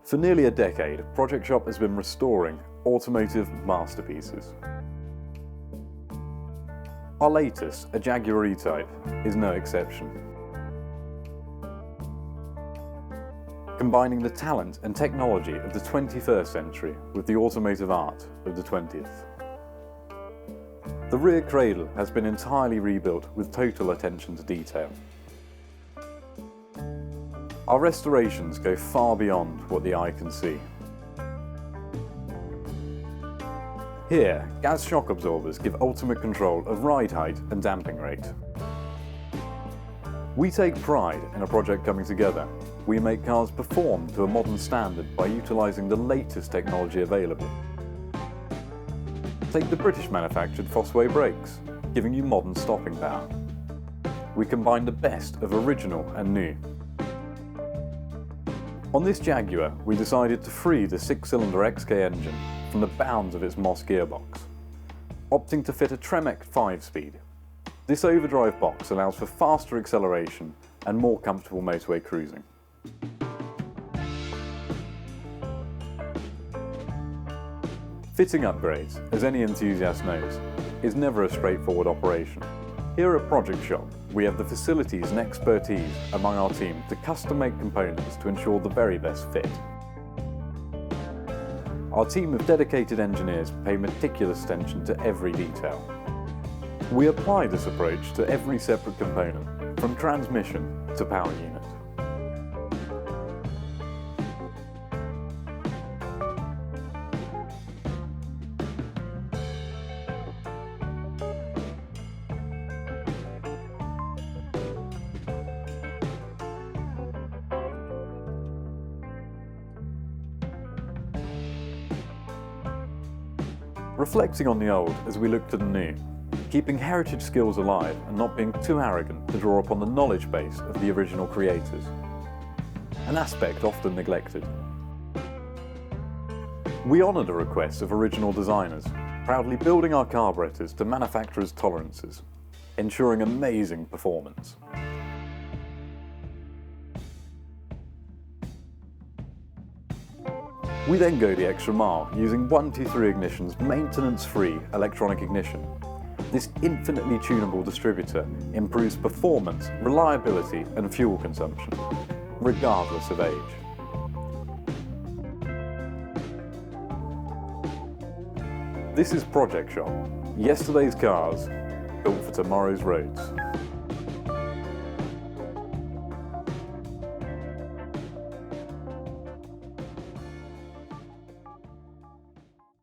For nearly a decade, Project Shop has been restoring automotive masterpieces. Our latest, a Jaguar E-Type, is no exception. Combining the talent and technology of the 21st century with the automotive art of the 20th. The rear cradle has been entirely rebuilt with total attention to detail. Our restorations go far beyond what the eye can see. Here, gas shock absorbers give ultimate control of ride height and damping rate. We take pride in a project coming together. We make cars perform to a modern standard by utilising the latest technology available. Take the British manufactured Fosway brakes, giving you modern stopping power. We combine the best of original and new. On this Jaguar, we decided to free the 6-cylinder XK engine from the bounds of its Moss gearbox, opting to fit a Tremec 5-speed. This overdrive box allows for faster acceleration and more comfortable motorway cruising. Fitting upgrades, as any enthusiast knows, is never a straightforward operation. Here at Project Shop, we have the facilities and expertise among our team to custom-make components to ensure the very best fit. Our team of dedicated engineers pay meticulous attention to every detail. We apply this approach to every separate component, from transmission to power unit. Reflecting on the old as we look to the new, keeping heritage skills alive and not being too arrogant to draw upon the knowledge base of the original creators, an aspect often neglected. We honour the requests of original designers, proudly building our carburetors to manufacturers' tolerances, ensuring amazing performance. We then go the extra mile using 123 Ignition's maintenance-free electronic ignition. This infinitely tunable distributor improves performance, reliability and fuel consumption, regardless of age. This is Project Shop, yesterday's cars built for tomorrow's roads.